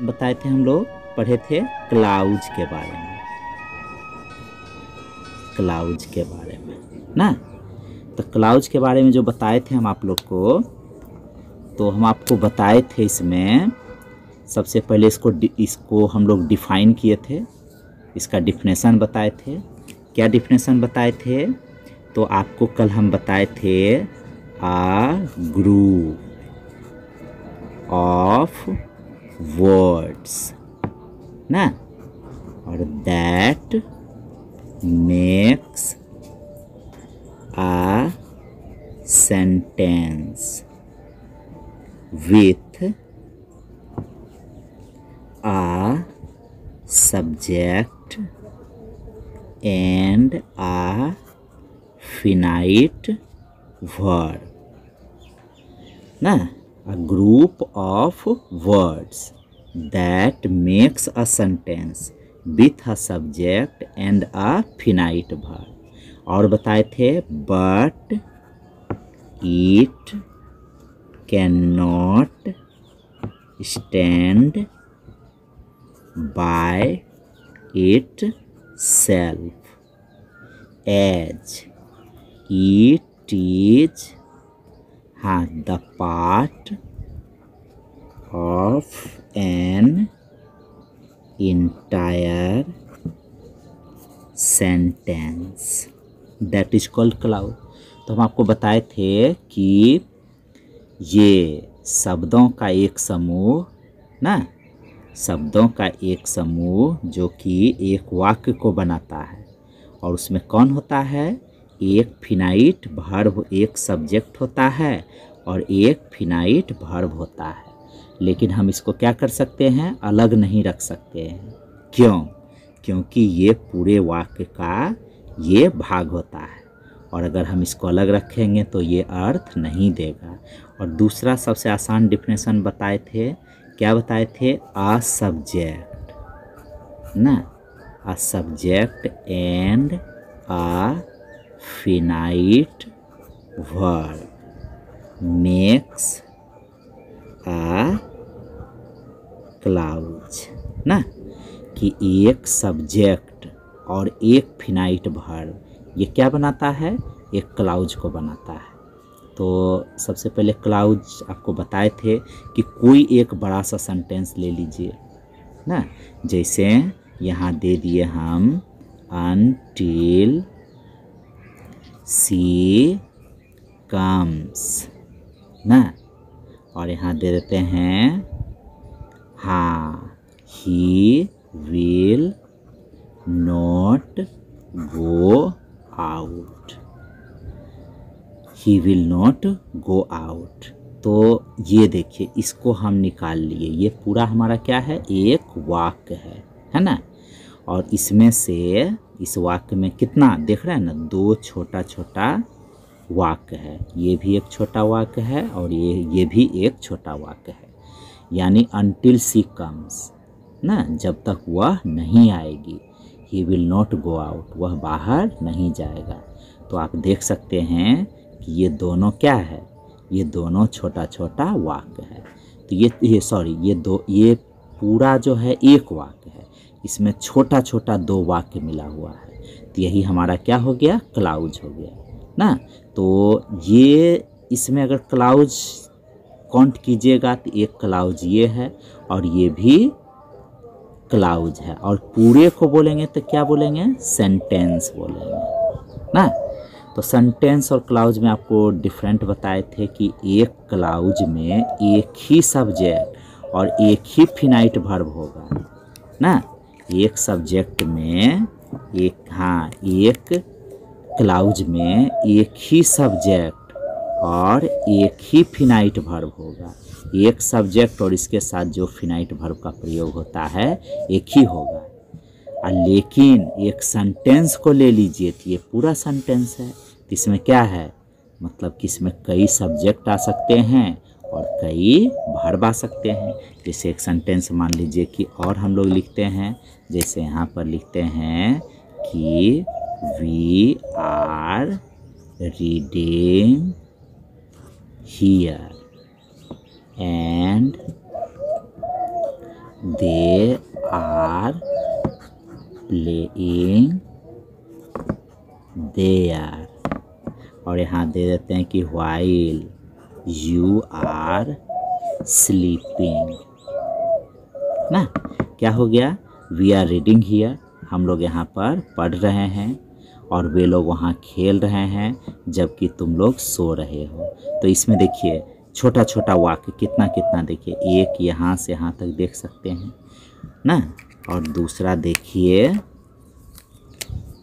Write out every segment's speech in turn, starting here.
बताए थे हम लोग, पढ़े थे क्लाउड्स के बारे में, क्लाउड्स के बारे में ना। तो क्लाउड्स के बारे में जो बताए थे हम आप लोग को, तो हम आपको बताए थे इसमें सबसे पहले इसको हम लोग डिफाइन किए थे, इसका डिफिनेशन बताए थे। क्या डिफिनेशन बताए थे? तो आपको कल हम बताए थे आ ग्रुप ऑफ वर्ड्स ना, और that makes a sentence with a subject and a finite verb ना, a group of words that makes a sentence with a subject and a finite verb। और बताए थे but it can not stand by इट सेल्फ as it is the part of an entire sentence that is called clause. तो हम आपको बताए थे कि ये शब्दों का एक समूह ना, शब्दों का एक समूह जो कि एक वाक्य को बनाता है, और उसमें कौन होता है? एक फिनाइट वर्ब, एक सब्जेक्ट होता है और एक फिनाइट वर्ब होता है। लेकिन हम इसको क्या कर सकते हैं? अलग नहीं रख सकते हैं। क्यों? क्योंकि ये पूरे वाक्य का ये भाग होता है, और अगर हम इसको अलग रखेंगे तो ये अर्थ नहीं देगा। और दूसरा सबसे आसान डिफिनेशन बताए थे, क्या बताए थे? अ सब्जेक्ट ना, अ subject and a finite verb makes a clouds ना, कि एक सब्जेक्ट और एक फिनाइट वर्ब ये क्या बनाता है? एक क्लाउज को बनाता है। तो सबसे पहले क्लाउज आपको बताए थे कि कोई एक बड़ा सा सेंटेंस ले लीजिए ना, जैसे यहाँ दे दिए हम अनटिल सी कम्स ना, और यहाँ दे देते हैं हाँ he will not go out, he will not go out. तो ये देखिए, इसको हम निकाल लिए, ये पूरा हमारा क्या है? एक वाक्य है ना। और इसमें से इस वाक्य में कितना देख रहे हैं ना, दो छोटा छोटा वाक्य है, ये भी एक छोटा वाक्य है और ये भी एक छोटा वाक्य है। यानी अनटिल सी कम्स ना, जब तक वह नहीं आएगी, he will not go out, वह बाहर नहीं जाएगा। तो आप देख सकते हैं कि ये दोनों क्या है? ये दोनों छोटा छोटा वाक्य है। तो ये पूरा जो है एक वाक्य है, इसमें छोटा छोटा दो वाक्य मिला हुआ है, तो यही हमारा क्या हो गया? क्लाउज हो गया ना। तो ये इसमें अगर क्लाउज काउंट कीजिएगा तो एक क्लाउज ये है और ये भी क्लाउज है, और पूरे को बोलेंगे तो क्या बोलेंगे? सेंटेंस बोलेंगे ना। तो सेंटेंस और क्लाउज में आपको डिफरेंट बताए थे कि एक क्लाउज में एक ही सब्जेक्ट और एक ही फिनाइट वर्ब होगा ना। एक सब्जेक्ट में एक क्लाउज में एक ही सब्जेक्ट और एक ही फिनाइट वर्ब होगा। एक सब्जेक्ट और इसके साथ जो फिनाइट वर्ब का प्रयोग होता है एक ही होगा। लेकिन एक सेंटेंस को ले लीजिए तो ये पूरा सेंटेंस है, तो इसमें क्या है? मतलब कि इसमें कई सब्जेक्ट आ सकते हैं और कई वर्ब आ सकते हैं। जैसे एक सेंटेंस मान लीजिए कि, और हम लोग लिखते हैं, जैसे यहाँ पर लिखते हैं कि we are reading here and they are playing there, और यहाँ दे देते हैं कि व्हाइल यू आर स्लीपिंग ना। क्या हो गया, वी आर रीडिंग हियर, हम लोग यहाँ पर पढ़ रहे हैं और वे लोग वहाँ खेल रहे हैं जबकि तुम लोग सो रहे हो। तो इसमें देखिए छोटा छोटा वाक्य कितना कितना, देखिए एक यहाँ से यहाँ तक देख सकते हैं ना, और दूसरा देखिए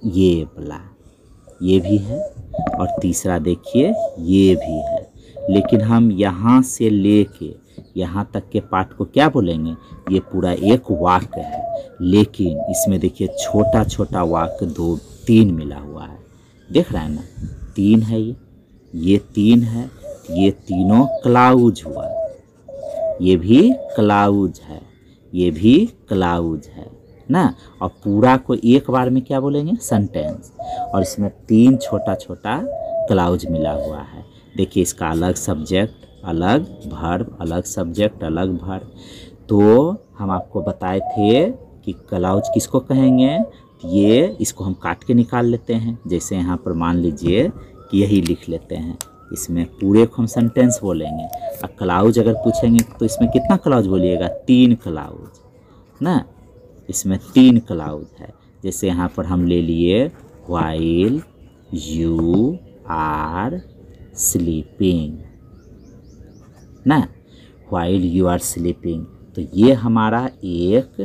ये वाला ये भी है, और तीसरा देखिए ये भी है। लेकिन हम यहाँ से लेके यहाँ तक के पाठ को क्या बोलेंगे, ये पूरा एक वाक्य है, लेकिन इसमें देखिए छोटा छोटा वाक्य 2-3 मिला हुआ है, देख रहे हैं ना, 3 है ये 3 है, ये तीनों क्लाउज हुआ, ये भी क्लाउज है, ये भी क्लाउज है ना। और पूरा को एक बार में क्या बोलेंगे, सेंटेंस, और इसमें 3 छोटा छोटा क्लाउज मिला हुआ है। देखिए इसका अलग सब्जेक्ट अलग वर्ब, अलग सब्जेक्ट अलग वर्ब। तो हम आपको बताए थे कि क्लाउज किसको कहेंगे, ये इसको हम काट के निकाल लेते हैं। जैसे यहाँ पर मान लीजिए कि यही लिख लेते हैं, इसमें पूरे को हम सेंटेंस बोलेंगे। और क्लाउज अगर पूछेंगे तो इसमें कितना क्लाउज बोलिएगा, 3 क्लाउज ना, इसमें 3 क्लाउज है। जैसे यहाँ पर हम ले लिए व्हाइल यू आर स्लीपिंग ना, व्हाइल यू आर स्लीपिंग। तो ये हमारा एक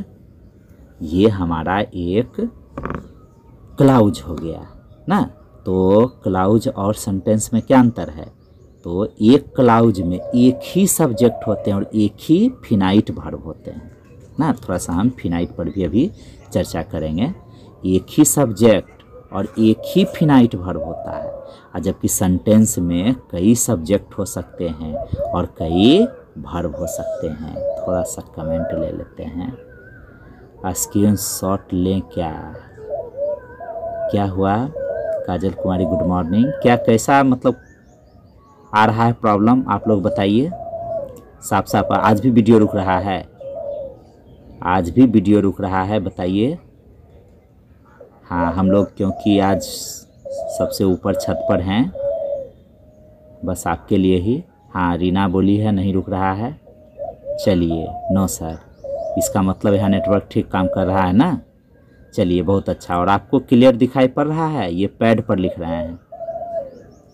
क्लाउज हो गया ना। तो क्लाउज और सेंटेंस में क्या अंतर है, तो एक क्लाउज में एक ही सब्जेक्ट होते हैं और एक ही फिनाइट वर्ब होते हैं ना। थोड़ा सा हम फिनाइट पर भी अभी चर्चा करेंगे। एक ही सब्जेक्ट और एक ही फिनाइट वर्ब होता है, और जबकि सेंटेंस में कई सब्जेक्ट हो सकते हैं और कई वर्ब हो सकते हैं। थोड़ा सा कमेंट ले लेते हैं, स्क्रीनशॉट लें। क्या हुआ काजल कुमारी, गुड मॉर्निंग। क्या कैसा मतलब आ रहा है प्रॉब्लम, आप लोग बताइए। साफ साफ आज भी वीडियो रुक रहा है, आज भी वीडियो रुक रहा है, बताइए। हाँ हम लोग क्योंकि आज सबसे ऊपर छत पर हैं, बस आपके लिए ही। हाँ रीना बोली है नहीं रुक रहा है, चलिए। नो सर, इसका मतलब यहाँ नेटवर्क ठीक काम कर रहा है ना। चलिए बहुत अच्छा। और आपको क्लियर दिखाई पड़ रहा है, ये पैड पर लिख रहे हैं,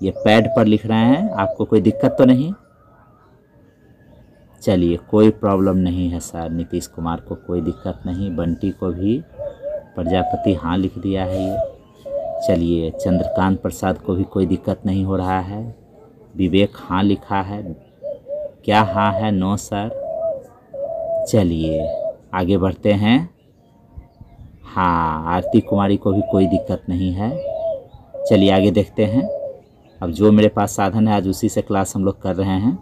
ये पैड पर लिख रहे हैं, आपको कोई दिक्कत तो नहीं। चलिए कोई प्रॉब्लम नहीं है सर, नीतीश कुमार को कोई दिक्कत नहीं, बंटी को भी, प्रजापति हाँ लिख दिया है ये। चलिए चंद्रकांत प्रसाद को भी कोई दिक्कत नहीं हो रहा है, विवेक हाँ लिखा है, क्या हाँ है, नो सर। चलिए आगे बढ़ते हैं। हाँ आरती कुमारी को भी कोई दिक्कत नहीं है। चलिए आगे देखते हैं। अब जो मेरे पास साधन है आज उसी से क्लास हम लोग कर रहे हैं,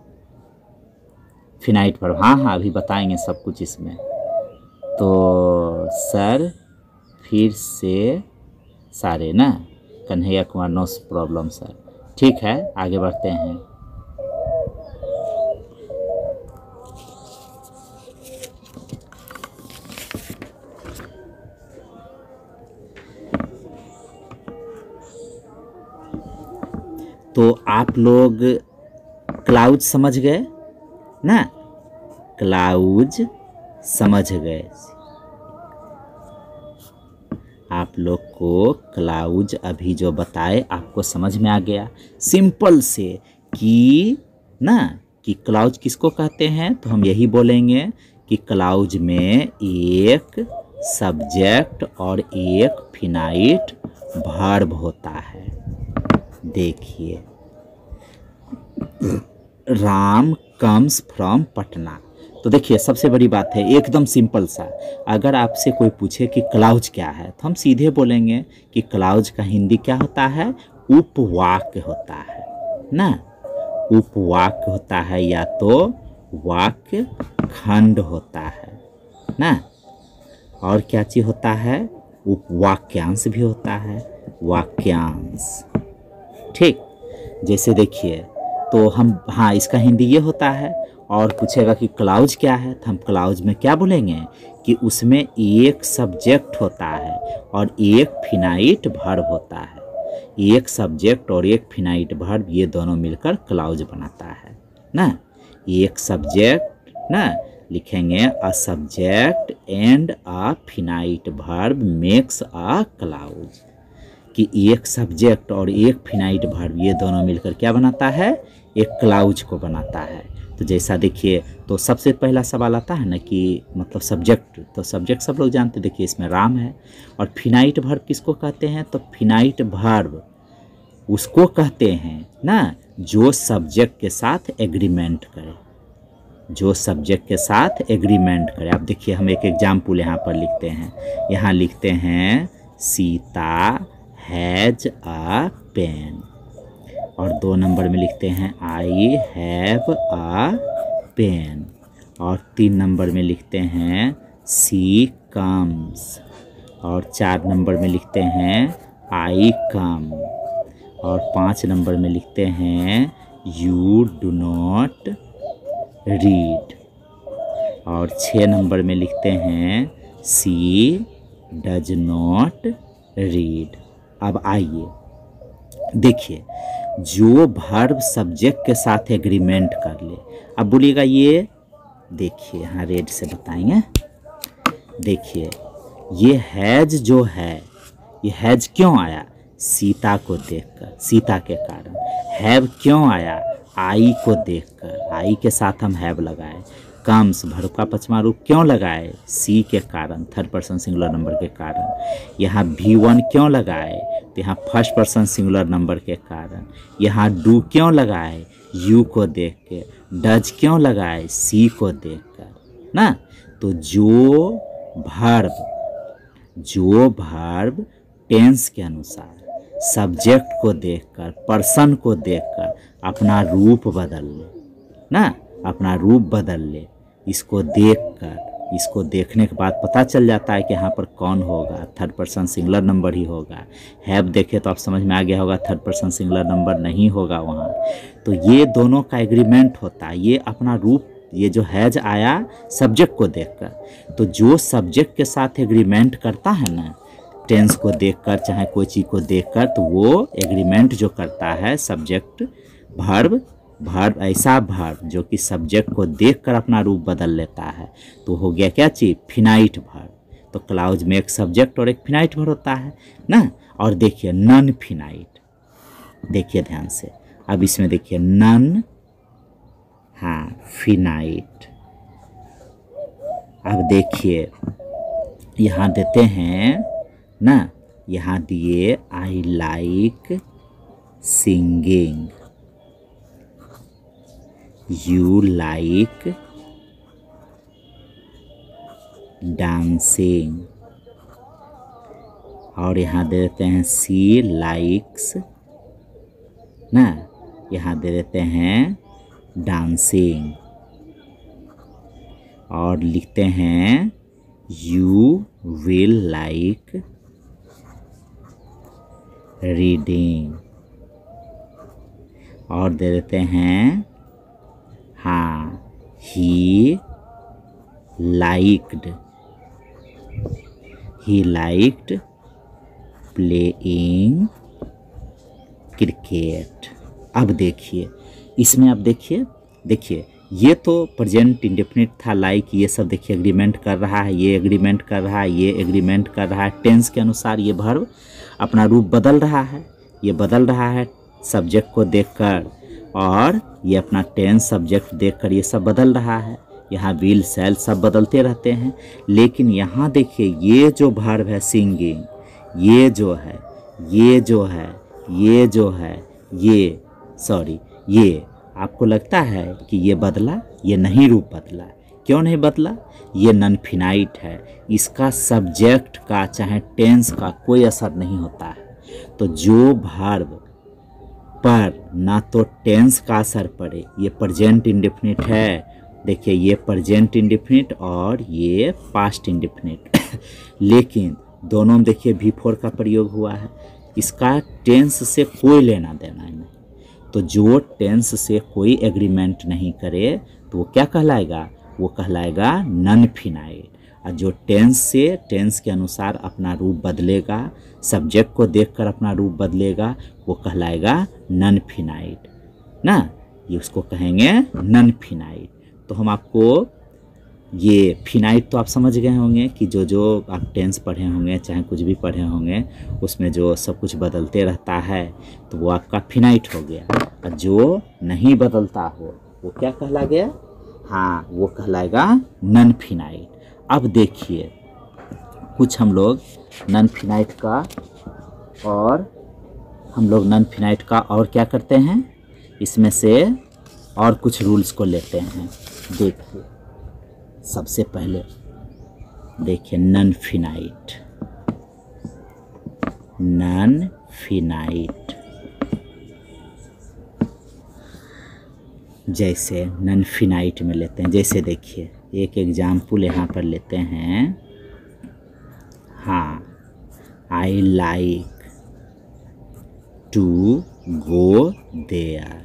फिनाइट पर। हाँ अभी बताएंगे सब कुछ इसमें। तो सर फिर से सारे ना, Kanhaiya Kumar no problem sir, ठीक है आगे बढ़ते हैं। तो आप लोग क्लाउज समझ गए ना, क्लाउज समझ गए। आप लोग को क्लाउज अभी जो बताए आपको समझ में आ गया सिंपल से कि ना, कि क्लाउज किसको कहते हैं। तो हम यही बोलेंगे कि क्लाउज में एक सब्जेक्ट और एक फिनाइट वर्ब होता है। देखिए राम कम्स फ्रॉम पटना। तो देखिए सबसे बड़ी बात है एकदम सिंपल सा, अगर आपसे कोई पूछे कि क्लाउज क्या है तो हम सीधे बोलेंगे कि क्लाउज का हिंदी क्या होता है, उपवाक्य होता है ना। उपवाक्य होता है या तो वाक्य खंड होता है ना, और क्या चीज होता है, उपवाक्यांश भी होता है, वाक्यांश। ठीक, जैसे देखिए तो हम, हाँ इसका हिंदी ये होता है, और पूछेगा कि क्लाउज क्या है, तो हम क्लाउज में क्या बोलेंगे कि उसमें एक सब्जेक्ट होता है और एक फिनाइट वर्ब होता है। एक सब्जेक्ट और एक फिनाइट वर्ब ये दोनों मिलकर क्लाउज बनाता है ना। एक सब्जेक्ट ना लिखेंगे a subject and a finite verb makes a clause, कि एक सब्जेक्ट और एक फिनाइट वर्ब ये दोनों मिलकर क्या बनाता है, एक क्लाउज को बनाता है। तो जैसा देखिए, तो सबसे पहला सवाल आता है ना कि मतलब सब्जेक्ट, तो सब्जेक्ट सब लोग जानते, देखिए इसमें राम है। और फिनाइट वर्ब किसको कहते हैं, तो फिनाइट वर्ब उसको कहते हैं ना जो सब्जेक्ट के साथ एग्रीमेंट करे, जो सब्जेक्ट के साथ एग्रीमेंट करे। अब देखिए हम एक एग्जाम्पल यहाँ पर लिखते हैं, यहाँ लिखते हैं सीता हैज अ पेन, और 2 नंबर में लिखते हैं आई हैव अ पेन, और 3 नंबर में लिखते हैं सी कम्स, और 4 नंबर में लिखते हैं आई कम, और 5 नंबर में लिखते हैं यू डू नॉट रीड, और 6 नंबर में लिखते हैं सी डज नॉट रीड। अब आइए देखिए, जो वर्ब सब्जेक्ट के साथ एग्रीमेंट कर ले, अब बोलिएगा ये देखिए, यहाँ रेड से बताएंगे, देखिए ये हैज जो है, ये हैज क्यों आया, सीता को देखकर, सीता के कारण। हैव क्यों आया, आई को देखकर, आई के साथ हम हैव लगाए। कम्स वर्ब का 5वां रूप क्यों लगाए, सी के कारण, 3rd पर्सन सिंगुलर नंबर के कारण। यहाँ V1 क्यों लगाए, तो यहाँ 1st पर्सन सिंगुलर नंबर के कारण। यहाँ डू क्यों लगाए, यू को देख के। डज क्यों लगाए, सी को देखकर ना। तो जो वर्ब टेंस के अनुसार सब्जेक्ट को देखकर, पर्सन को देखकर अपना रूप बदल ले ना, अपना रूप बदल ले, इसको देखकर, इसको देखने के बाद पता चल जाता है कि यहाँ पर कौन होगा, 3rd पर्सन सिंगुलर नंबर ही होगा। हैव देखे तो आप समझ में आ गया होगा 3rd पर्सन सिंगुलर नंबर नहीं होगा वहाँ। तो ये दोनों का एग्रीमेंट होता है, ये अपना रूप, ये जो हैज आया सब्जेक्ट को देखकर, तो जो सब्जेक्ट के साथ एग्रीमेंट करता है ना, टेंस को देखकर चाहे कोई चीज़ को देखकर, तो वो एग्रीमेंट जो करता है सब्जेक्ट वर्ब ऐसा वर्ब जो कि सब्जेक्ट को देखकर अपना रूप बदल लेता है, तो हो गया क्या चीज़, फिनाइट वर्ब। तो क्लाउज में एक सब्जेक्ट और एक फिनाइट वर्ब होता है ना। और देखिए नन फिनाइट, देखिए ध्यान से, अब इसमें देखिए नन, हाँ फिनाइट। अब देखिए यहाँ देते हैं ना, यहाँ दिए I like singing, you like dancing, और यहाँ दे देते हैं सी लाइक्स ना, यहाँ दे देते हैं डांसिंग, और लिखते हैं यू विल लाइक रीडिंग, और दे देते हैं हाँ ही लाइक्ड प्लेइंग क्रिकेट। अब देखिए इसमें, अब देखिए ये तो प्रेजेंट इंडेफिनिट था, लाइक ये सब देखिए एग्रीमेंट कर रहा है, ये एग्रीमेंट कर रहा है, ये एग्रीमेंट कर रहा है। टेंस के अनुसार ये वर्ब अपना रूप बदल रहा है, ये बदल रहा है सब्जेक्ट को देखकर, और ये अपना टेंस सब्जेक्ट देखकर ये सब बदल रहा है। यहाँ विल शैल सब बदलते रहते हैं। लेकिन यहाँ देखिए ये जो वर्ब है सिंगिंग, ये आपको लगता है कि ये बदला, ये नहीं रूप बदला। क्यों नहीं बदला, ये नॉन फिनाइट है, इसका सब्जेक्ट का चाहे टेंस का कोई असर नहीं होता है। तो जो वर्ब पर ना तो टेंस का असर पड़े, ये प्रेजेंट इंडेफिनिट है, देखिए ये प्रेजेंट इंडेफिनिट और ये पास्ट इंडेफिनिट लेकिन दोनों में देखिए V4 का प्रयोग हुआ है, इसका टेंस से कोई लेना देना नहीं। तो जो टेंस से कोई एग्रीमेंट नहीं करे तो वो क्या कहलाएगा, वो कहलाएगा नॉन फिनाइट। और जो टेंस से टेंस के अनुसार अपना रूप बदलेगा, सब्जेक्ट को देखकर अपना रूप बदलेगा, वो कहलाएगा नॉन फिनाइट ना, ये उसको कहेंगे नॉन फिनाइट। तो हम आपको ये फिनाइट तो आप समझ गए होंगे कि जो जो आप टेंस पढ़े होंगे, चाहे कुछ भी पढ़े होंगे, उसमें जो सब कुछ बदलते रहता है तो वो आपका फिनाइट हो गया। और जो नहीं बदलता हो वो क्या कहला गया, हाँ वो कहलाएगा नॉन फिनाइट। अब देखिए कुछ हम लोग नॉन फिनाइट का और क्या करते हैं, इसमें से और कुछ रूल्स को लेते हैं। देखिए सबसे पहले देखिए नॉन फिनाइट, जैसे नॉन फिनाइट में लेते हैं, जैसे देखिए एक एग्जाम्पल यहाँ पर लेते हैं, हाँ I like to go there.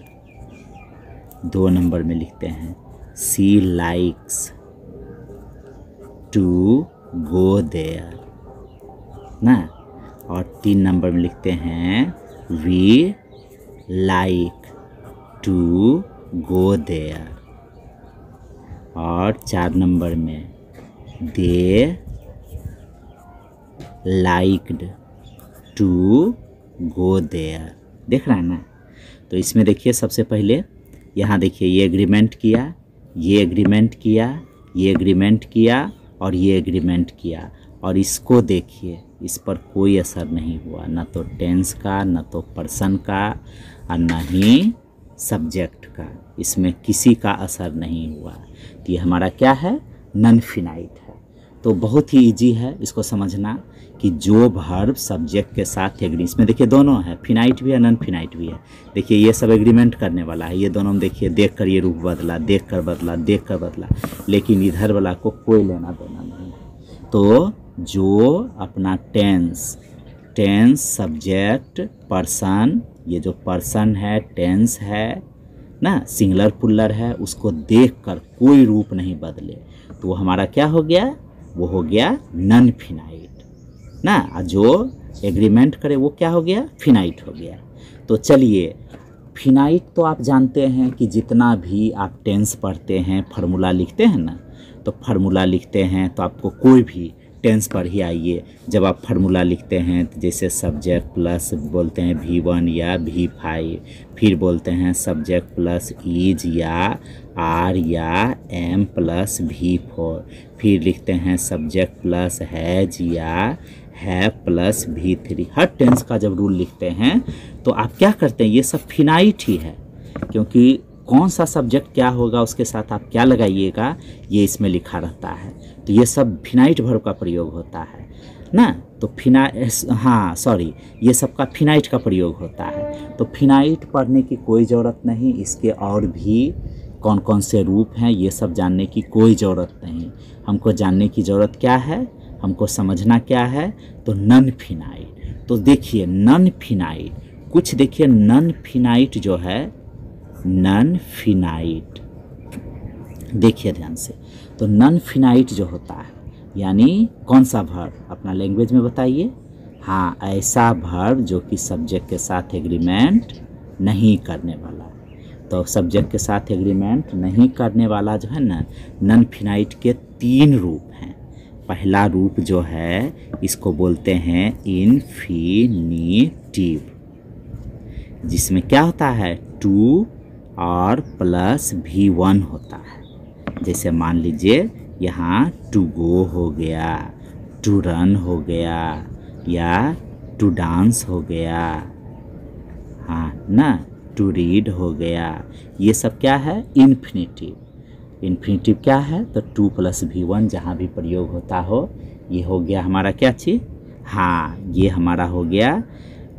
2 number में लिखते हैं she likes to go there ना। और 3 नंबर में लिखते हैं we like to go there. और 4 नंबर में they liked to go there. देख रहा है ना। तो इसमें देखिए सबसे पहले यहाँ देखिए ये एग्रीमेंट किया, ये एग्रीमेंट किया, ये एग्रीमेंट किया और ये एग्रीमेंट किया, और इसको देखिए इस पर कोई असर नहीं हुआ, ना तो टेंस का, ना तो पर्सन का, और ना ही सब्जेक्ट का, इसमें किसी का असर नहीं हुआ। तो ये हमारा क्या है, नॉन फिनाइट है। तो बहुत ही इजी है इसको समझना कि जो वर्ब सब्जेक्ट के साथ एग्री, इसमें देखिए दोनों है, फिनाइट भी है नॉन फिनाइट भी है। देखिए ये सब एग्रीमेंट करने वाला है, ये दोनों में देखिए देख कर ये रूप बदला, देख कर बदला, देख कर बदला, लेकिन इधर वाला को कोई लेना देना नहीं है। तो जो अपना टेंस सब्जेक्ट पर्सन, ये जो पर्सन है टेंस है ना, सिंगुलर पुल्लर है, उसको देखकर कोई रूप नहीं बदले तो वो हमारा क्या हो गया, वो हो गया नॉन फिनाइट ना। और जो एग्रीमेंट करे वो क्या हो गया, फिनाइट हो गया। तो चलिए फिनाइट तो आप जानते हैं कि जितना भी आप टेंस पढ़ते हैं फार्मूला लिखते हैं ना, तो फार्मूला लिखते हैं तो आपको कोई भी टेंस पर ही आइए, जब आप फार्मूला लिखते हैं तो जैसे सब्जेक्ट प्लस बोलते हैं V1 या V5, फिर बोलते हैं सब्जेक्ट प्लस इज या आर या एम प्लस V4, फिर लिखते हैं सब्जेक्ट प्लस हैज या है प्लस V3। हर टेंस का जब रूल लिखते हैं तो आप क्या करते हैं, ये सब फिनाइट ही है, क्योंकि कौन सा सब्जेक्ट क्या होगा उसके साथ आप क्या लगाइएगा ये इसमें लिखा रहता है। तो ये सब फिनाइट वर्ब का प्रयोग होता है ना। तो ये सब का फिनाइट का प्रयोग होता है। तो फिनाइट पढ़ने की कोई ज़रूरत नहीं, इसके और भी कौन कौन से रूप हैं ये सब जानने की कोई ज़रूरत नहीं। हमको जानने की ज़रूरत क्या है, हमको समझना क्या है, तो नॉन फिनाइट। तो देखिए नॉन फिनाइट, कुछ देखिए नॉन फिनाइट जो है, नॉन फिनाइट देखिए ध्यान से। तो नॉन फिनाइट जो होता है यानी कौन सा वर्ब, अपना लैंग्वेज में बताइए। हाँ, ऐसा वर्ब जो कि सब्जेक्ट के साथ एग्रीमेंट नहीं करने वाला। तो सब्जेक्ट के साथ एग्रीमेंट नहीं करने वाला जो है ना, नॉन फिनाइट के 3 रूप हैं। पहला रूप जो है इसको बोलते हैं इन्फिनिटिव, जिसमें क्या होता है टू और प्लस V1 होता है। जैसे मान लीजिए यहाँ टू गो हो गया, टू रन हो गया या टू डांस हो गया, हाँ ना, टू रीड हो गया। ये सब क्या है, इन्फिनिटिव। इन्फिनिटिव क्या है, तो 2 + V1 जहाँ भी प्रयोग होता हो, ये हो गया हमारा क्या चीज़, हाँ ये हमारा हो गया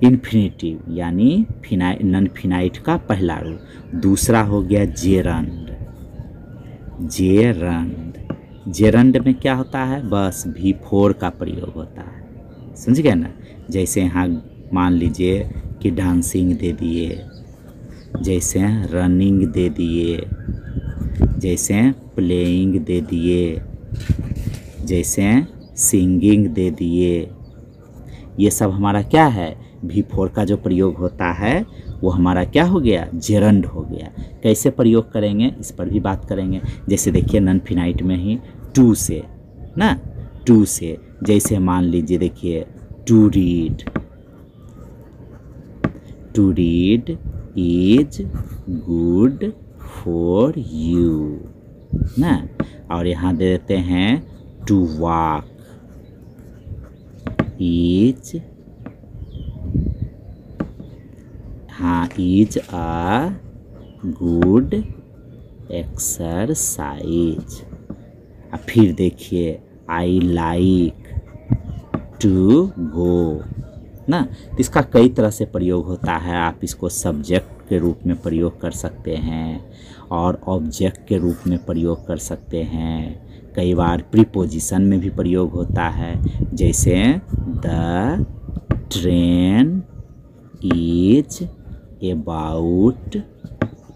इन्फिनिटिव यानी नॉन फिनाइट का पहला रूप। दूसरा हो गया जेरंड। जेरंड में क्या होता है, बस V4 का प्रयोग होता है, समझ गए ना। जैसे यहाँ मान लीजिए कि डांसिंग दे दिए, जैसे रनिंग दे दिए, जैसे प्लेइंग दे दिए, जैसे सिंगिंग दे दिए। ये सब हमारा क्या है, V4 का जो प्रयोग होता है वो हमारा क्या हो गया, जेरंड हो गया। कैसे प्रयोग करेंगे इस पर भी बात करेंगे। जैसे देखिए नॉन फिनाइट में ही टू से ना, टू से जैसे मान लीजिए देखिए to read, to read is good for you ना। और यहाँ दे देते हैं टू वॉक इज, हाँ इज अ गुड एक्सरसाइज। फिर देखिए आई लाइक टू गो ना। तो इसका कई तरह से प्रयोग होता है। आप इसको सब्जेक्ट के रूप में प्रयोग कर सकते हैं और ऑब्जेक्ट के रूप में प्रयोग कर सकते हैं। कई बार प्रीपोजिशन में भी प्रयोग होता है। जैसे the train is about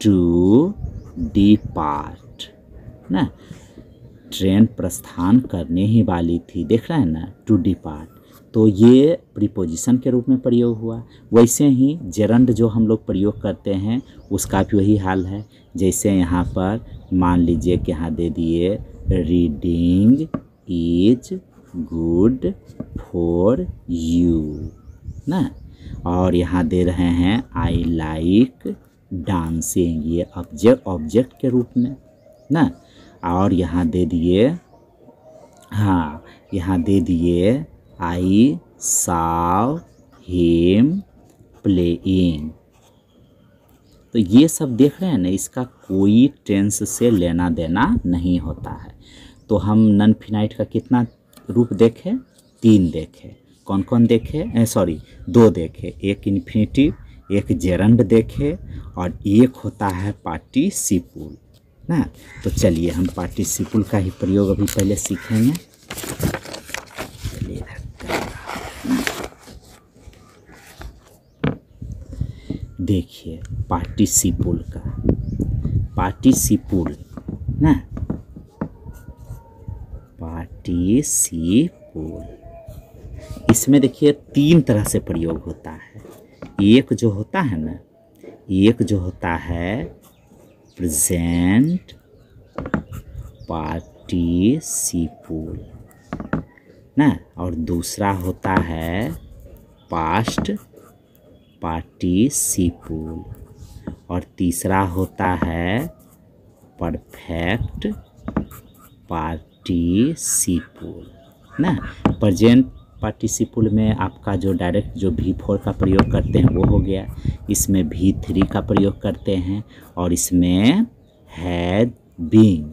to depart ना, ट्रेन प्रस्थान करने ही वाली थी, देख रहे हैं ना, टू डिपार्ट। तो ये प्रीपोजिशन के रूप में प्रयोग हुआ। वैसे ही जेरंड जो हम लोग प्रयोग करते हैं उसका भी वही हाल है। जैसे यहाँ पर मान लीजिए कि यहाँ दे दिए reading is good for you ना, और यहाँ दे रहे हैं आई लाइक डांसिंग, ये ऑब्जेक्ट के रूप में ना। और यहाँ दे दिए, हाँ यहाँ दे दिए आई saw him playing। तो ये सब देख रहे हैं ना, इसका कोई टेंस से लेना देना नहीं होता है। तो हम नॉन फिनाइट का कितना रूप देखे, 3 देखे। कौन कौन देखे, सॉरी 2 देखे, एक इन्फिनेटिव, एक जेरंड देखे, और एक होता है पार्टिसिपल ना। तो चलिए हम पार्टिसिपल का ही प्रयोग अभी पहले सीखेंगे। देखिए पार्टिसिपल का, पार्टिसिपल ना, पार्टिसिपल इसमें देखिए 3 तरह से प्रयोग होता है। एक जो होता है ना, एक जो होता है प्रेजेंट पार्टिसिपल ना, और दूसरा होता है पास्ट पार्टिसिपल, और तीसरा होता है परफेक्ट पार्टिसिपल ना। प्रेजेंट पार्टिसिपल में आपका जो डायरेक्ट जो V4 का प्रयोग करते हैं वो हो गया। इसमें V3 का प्रयोग करते हैं, और इसमें हैड बीइंग,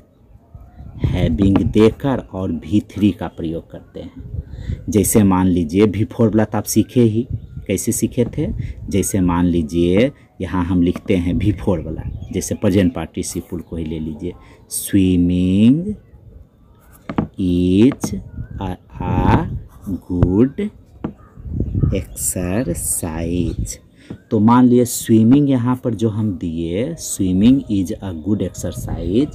हैविंग देकर और V3 का प्रयोग करते हैं। जैसे मान लीजिए V4 वाला तो आप सीखे ही, कैसे सीखे थे। जैसे मान लीजिए यहाँ हम लिखते हैं V4 वाला, जैसे प्रेजेंट पार्टिसिपल को ही ले लीजिए, swimming is a good exercise. तो मान लिए स्विमिंग यहाँ पर जो हम दिए, swimming is a good exercise.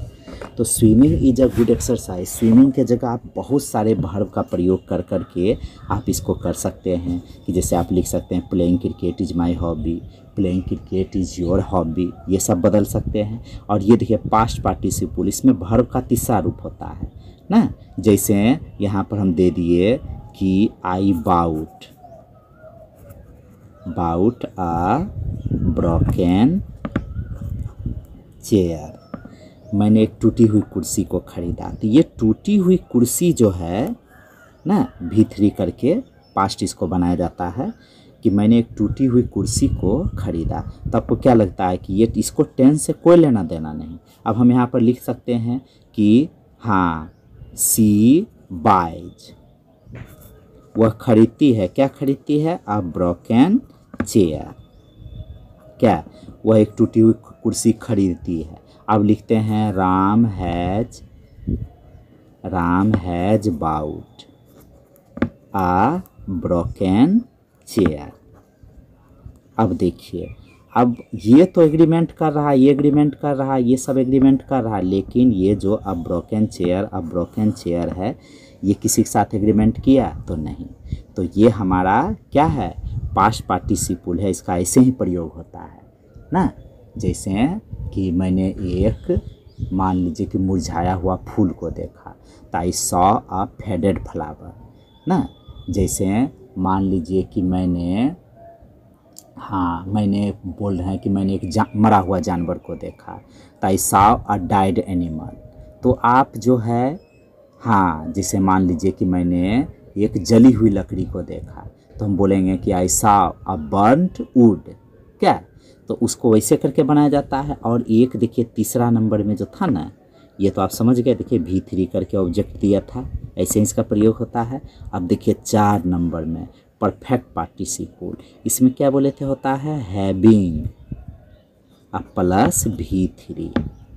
तो swimming is a good exercise, swimming के जगह आप बहुत सारे वर्ब का प्रयोग कर करके आप इसको कर सकते हैं। कि जैसे आप लिख सकते हैं playing cricket is my hobby, playing cricket is your hobby, ये सब बदल सकते हैं। और ये देखिए पास्ट पार्टिसिपल, इसमें वर्ब का तीसरा रूप होता है ना। जैसे यहाँ पर हम दे दिए कि I bought, bought a broken chair, मैंने एक टूटी हुई कुर्सी को खरीदा। तो ये टूटी हुई कुर्सी जो है ना, V3 करके पास्ट इसको बनाया जाता है कि मैंने एक टूटी हुई कुर्सी को खरीदा। तो आपको क्या लगता है कि ये इसको टेंस से कोई लेना देना नहीं। अब हम यहाँ पर लिख सकते हैं कि हाँ सी बाइज, वह खरीदती है, क्या खरीदती है, अ ब्रोकन चेयर, क्या वह एक टूटी हुई कुर्सी खरीदती है। अब लिखते हैं Ram has bought a broken chair. अब देखिए अब ये तो एग्रीमेंट कर रहा है, ये एग्रीमेंट कर रहा है, ये सब एग्रीमेंट कर रहा है, लेकिन ये जो अब ब्रोकन चेयर है, ये किसी के साथ एग्रीमेंट किया तो नहीं। तो ये हमारा क्या है, पास्ट पार्टिसिपल है, इसका ऐसे ही प्रयोग होता है ना। जैसे कि मैंने एक, मान लीजिए कि मुरझाया हुआ फूल को देखा, तो I saw a faded flower ना। जैसे मान लीजिए कि मैंने बोल रहे हैं कि मैंने एक मरा हुआ जानवर को देखा, तो I saw a died animal. तो आप जो है, जैसे मान लीजिए कि मैंने एक जली हुई लकड़ी को देखा, तो हम बोलेंगे कि I saw a burnt would, क्या। तो उसको वैसे करके बनाया जाता है। और एक देखिए तीसरा नंबर में जो था ना, ये तो आप समझ गए, देखिए V3 करके ऑब्जेक्ट दिया था, ऐसे ही इसका प्रयोग होता है। अब देखिए 4 नंबर में परफेक्ट पार्टिसिपल, इसमें क्या बोले थे, होता है हैविंग प्लस V3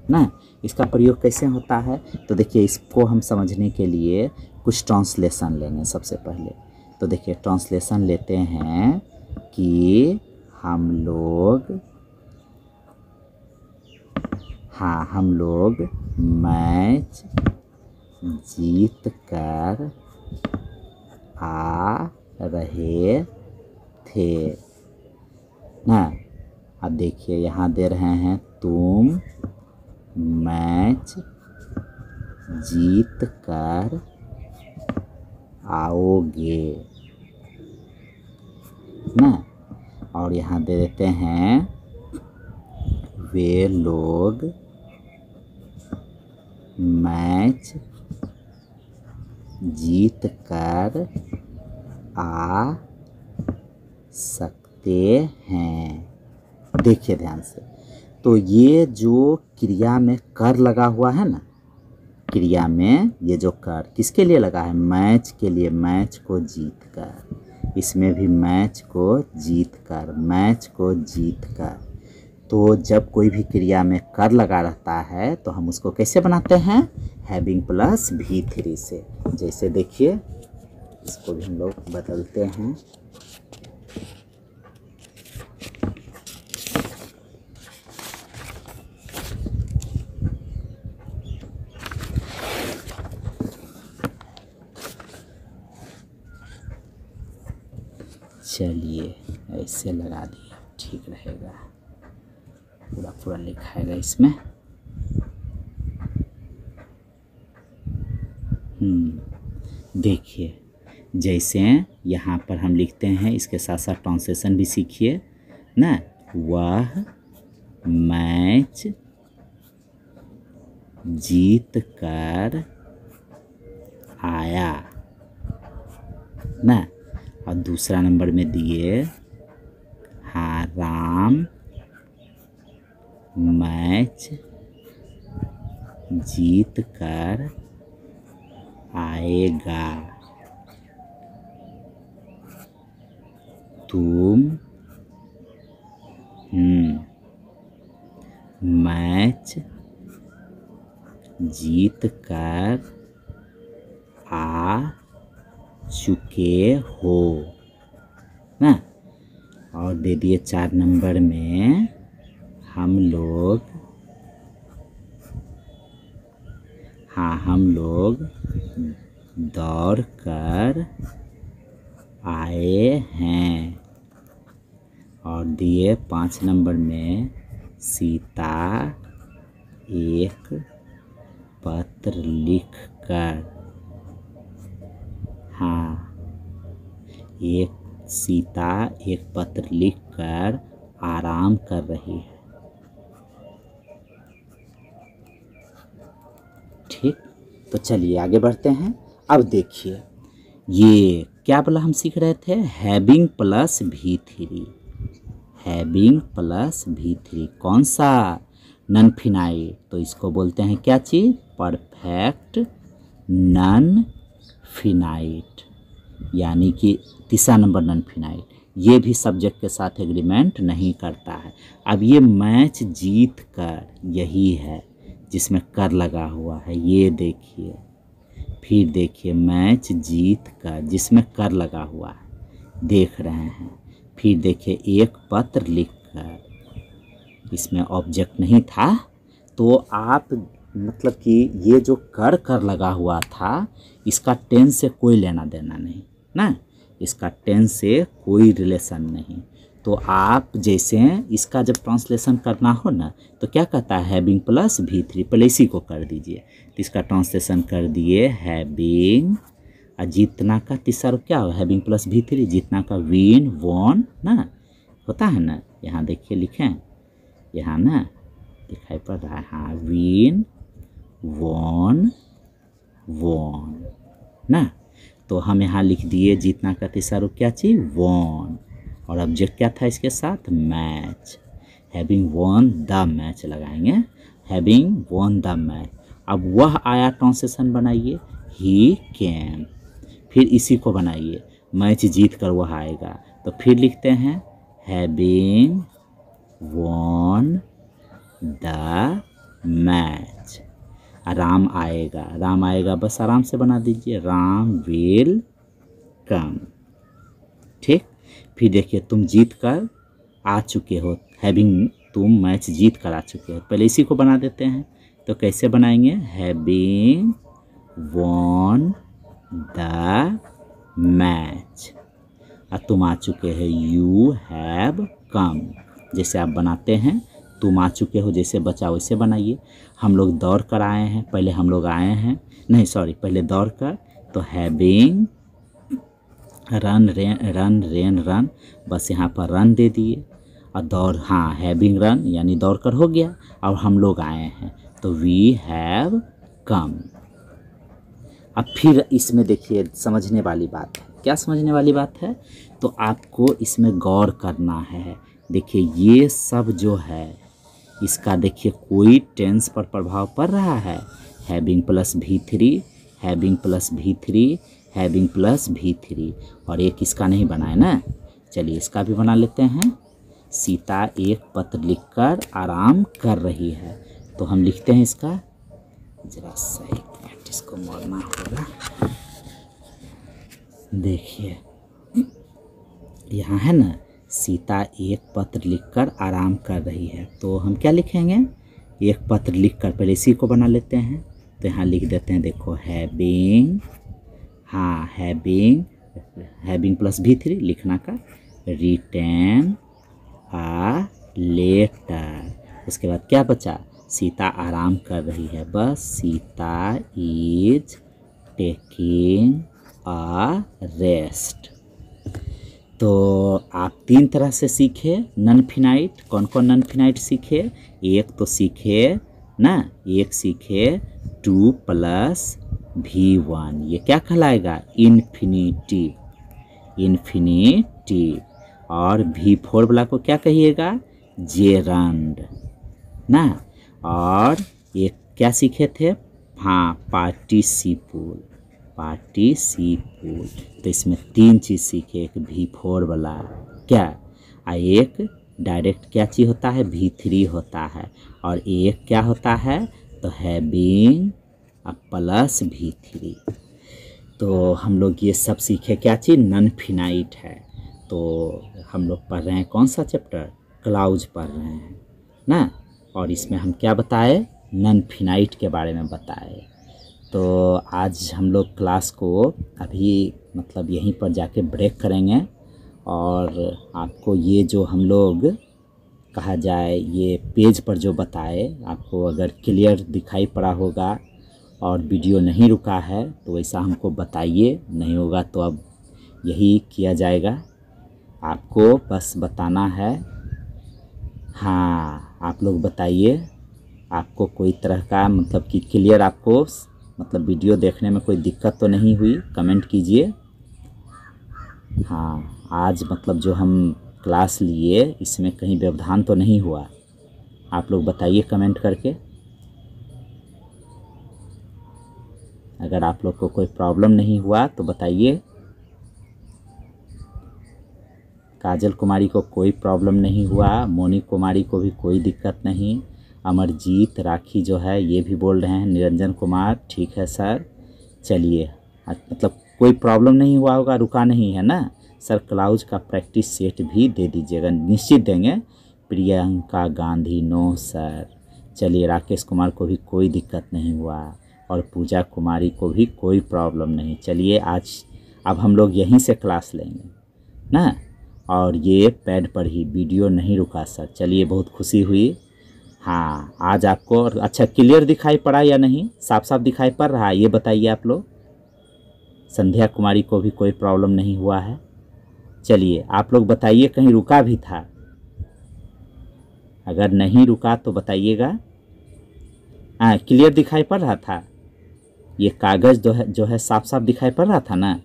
ना। इसका प्रयोग कैसे होता है, तो देखिए इसको हम समझने के लिए कुछ ट्रांसलेशन लेंगे सबसे पहले। तो देखिए ट्रांसलेशन लेते हैं कि हम लोग मैच जीत कर आ रहे थे ना। अब देखिए यहाँ दे रहे हैं तुम मैच जीत कर आओगे ना। और यहाँ दे देते हैं वे लोग मैच जीत कर आ सकते हैं। देखिए ध्यान से, तो ये जो क्रिया में कर लगा हुआ है ना, क्रिया में ये जो कर किसके लिए लगा है, मैच के लिए, मैच को जीत कर। इसमें भी मैच को जीत कर। तो जब कोई भी क्रिया में कर लगा रहता है तो हम उसको कैसे बनाते हैं, हैविंग प्लस V3 से। जैसे देखिए इसको भी हम लोग बदलते हैं। चलिए ऐसे लगा दिया, ठीक रहेगा, पूरा लिखाएगा इसमें। देखिए जैसे यहाँ पर हम लिखते हैं, इसके साथ साथ ट्रांसलेशन भी सीखिए ना। वह मैच जीत कर आया ना। और दूसरा नंबर में दिए, राम मैच जीत कर आएगा, तुम मैच जीत कर आ चुके हो ना। और दे दिए 4 नंबर में, हम लोग दौड़ कर आए हैं। और दिए 5 नंबर में, सीता एक पत्र लिखकर, सीता एक पत्र लिखकर आराम कर रही है। ठीक, तो चलिए आगे बढ़ते हैं। अब देखिए ये क्या बोला, हम सीख रहे थे हैविंग प्लस V3। कौन सा, नॉन फिनाइट। तो इसको बोलते हैं क्या चीज़, परफेक्ट नॉन फिनाइट, यानी कि तीसरा नंबर नॉन फिनाइट। ये भी सब्जेक्ट के साथ एग्रीमेंट नहीं करता है। अब ये मैच जीत कर, यही है जिसमें कर लगा हुआ है, ये देखिए। फिर देखिए मैच जीत कर, जिसमें कर लगा हुआ है, देख रहे हैं। फिर देखिए एक पत्र लिखकर, इसमें ऑब्जेक्ट नहीं था, तो आप मतलब कि ये जो कर लगा हुआ था इसका टेंस से कोई लेना देना नहीं ना, इसका टेंस से कोई रिलेशन नहीं। तो आप जैसे इसका जब ट्रांसलेशन करना हो ना तो क्या कहता है, हैविंग प्लस V3, पहले इसी को कर दीजिए। तो इसका ट्रांसलेशन कर दिए हैविंग, और जितना का तीसरा क्या हो, हैविंग प्लस V3, जितना का विन वॉन ना होता है ना, यहाँ देखिए लिखें, यहाँ ना दिखाई पड़ रहा है, हाँ विन वॉन वॉन ना। तो हम यहाँ लिख दिए जितना का तीसरा रूप क्या चीज, वॉन, और ऑब्जेक्ट क्या था इसके साथ, match, having won the match लगाएंगे, हैविंग वॉन द मैच। अब वह आया, ट्रांसलेशन बनाइए, ही केम, फिर इसी को बनाइए, मैच जीत कर वह आएगा, तो फिर लिखते हैं having won the match. Ram आएगा, राम आएगा, बस आराम से बना दीजिए, राम विल कम, ठीक। फिर देखिए तुम जीत कर आ चुके हो, हैविंग, तुम मैच जीत कर आ चुके हो, पहले इसी को बना देते हैं। तो कैसे बनाएंगे, हैविंग वॉन द मैच, और तुम आ चुके हैं, यू हैव कम, जैसे आप बनाते हैं तुम आ चुके हो, जैसे बचा वैसे बनाइए। हम लोग दौड़ कर आए हैं, पहले हम लोग आए हैं, नहीं सॉरी, पहले दौड़ कर, तो हैविंग रन रेन रन, बस यहाँ पर रन दे दिए, और दौड़, हाँ हैविंग रन यानी दौड़ कर हो गया, और हम लोग आए हैं तो वी हैव कम। अब फिर इसमें देखिए समझने वाली बात है, क्या समझने वाली बात है, तो आपको इसमें गौर करना है। देखिए ये सब जो है इसका देखिए कोई टेंस पर प्रभाव पड़ रहा है, having plus V3, having plus V3, having plus V3, और एक इसका नहीं बनाए ना, चलिए इसका भी बना लेते हैं। सीता एक पत्र लिखकर आराम कर रही है, तो हम लिखते हैं इसका, जरा सही प्रैक्टिस को मोड़ना होगा। देखिए यहाँ है ना, सीता एक पत्र लिखकर आराम कर रही है, तो हम क्या लिखेंगे, एक पत्र लिखकर, पहले इसी को बना लेते हैं। तो यहाँ लिख देते हैं, देखो हैविंग, हाँ हैविंग प्लस V3 लिखना का, रिटर्न आ लेटर, उसके बाद क्या बचा, सीता आराम कर रही है, बस Sita is taking a rest. तो आप तीन तरह से सीखे नॉन फिनाइट, कौन कौन नॉन फिनाइट सीखे, एक तो सीखे ना, एक सीखे 2 + V1, ये क्या कहलाएगा, इन्फिनिटी, इन्फिनिटी, और V4 वाला को क्या कहिएगा, जेरंड ना। और एक क्या सीखे थे, हाँ पार्टिसिपल, पार्टिसिपल, तो इसमें 3 चीज़ सीखे, एक V4 वाला क्या, एक डायरेक्ट क्या चीज़ होता है, V3 होता है, और एक क्या होता है, तो हैविंग प्लस V3। तो हम लोग ये सब सीखे, क्या चीज़, नॉन फिनाइट है। तो हम लोग पढ़ रहे हैं कौन सा चैप्टर, क्लाउज पढ़ रहे हैं ना, और इसमें हम क्या बताए, नॉन फिनाइट के बारे में बताए। तो आज हम लोग क्लास को अभी मतलब यहीं पर जाके ब्रेक करेंगे, और आपको ये जो हम लोग कहा जाए ये पेज पर जो बताए, आपको अगर क्लियर दिखाई पड़ा होगा और वीडियो नहीं रुका है तो वैसा हमको बताइए, नहीं होगा तो अब यही किया जाएगा, आपको बस बताना है। हाँ आप लोग बताइए, आपको कोई तरह का मतलब कि क्लियर, आपको मतलब वीडियो देखने में कोई दिक्कत तो नहीं हुई, कमेंट कीजिए। हाँ आज मतलब जो हम क्लास लिए इसमें कहीं व्यवधान तो नहीं हुआ, आप लोग बताइए कमेंट करके। अगर आप लोग को कोई प्रॉब्लम नहीं हुआ तो बताइए। काजल कुमारी को कोई प्रॉब्लम नहीं हुआ, मोनी कुमारी को भी कोई दिक्कत नहीं, अमरजीत राखी जो है ये भी बोल रहे हैं, निरंजन कुमार ठीक है सर, चलिए मतलब कोई प्रॉब्लम नहीं हुआ होगा, रुका नहीं है ना सर। क्लाउज का प्रैक्टिस सेट भी दे दीजिएगा, निश्चित देंगे, प्रियंका गांधी, नो सर। चलिए, राकेश कुमार को भी कोई दिक्कत नहीं हुआ और पूजा कुमारी को भी कोई प्रॉब्लम नहीं। चलिए, आज अब हम लोग यहीं से क्लास लेंगे ना, और ये पैड पर ही, वीडियो नहीं रुका सर। चलिए, बहुत खुशी हुई। हाँ, आज आपको अच्छा क्लियर दिखाई पड़ा या नहीं, साफ साफ दिखाई पड़ रहा है, ये बताइए आप लोग। संध्या कुमारी को भी कोई प्रॉब्लम नहीं हुआ है। चलिए, आप लोग बताइए कहीं रुका भी था, अगर नहीं रुका तो बताइएगा। हाँ, क्लियर दिखाई पड़ रहा था, ये कागज़ जो है साफ साफ दिखाई पड़ रहा था ना,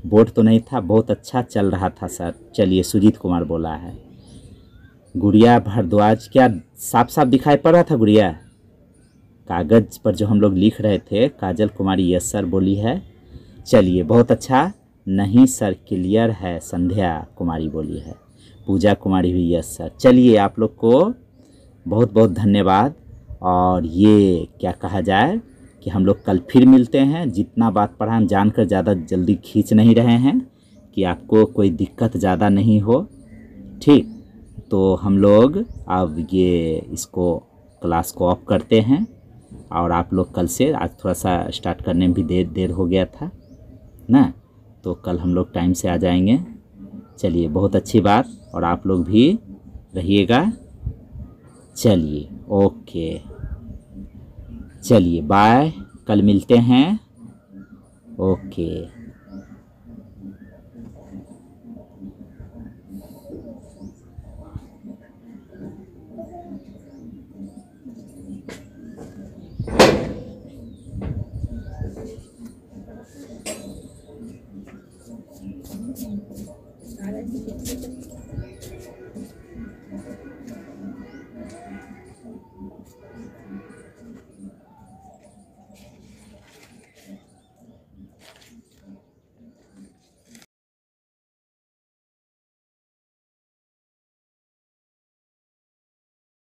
बोर्ड तो नहीं था, बहुत अच्छा चल रहा था सर। चलिए, सुजीत कुमार बोला है। गुड़िया भारद्वाज, क्या साफ साफ दिखाई पड़ रहा था गुड़िया? कागज़ पर जो हम लोग लिख रहे थे, काजल कुमारी यस सर बोली है। चलिए, बहुत अच्छा। नहीं सर, क्लियर है, संध्या कुमारी बोली है। पूजा कुमारी भी यस सर। चलिए, आप लोग को बहुत बहुत धन्यवाद। और ये क्या कहा जाए कि हम लोग कल फिर मिलते हैं। जितना बात पढ़ा हम जानकर ज़्यादा जल्दी खींच नहीं रहे हैं कि आपको कोई दिक्कत ज़्यादा नहीं हो, ठीक। तो हम लोग अब ये इसको क्लास को ऑफ करते हैं, और आप लोग कल से, आज थोड़ा सा स्टार्ट करने में भी देर हो गया था ना, तो कल हम लोग टाइम से आ जाएंगे। चलिए, बहुत अच्छी बात, और आप लोग भी रहिएगा। चलिए, ओके, चलिए बाय, कल मिलते हैं। ओके।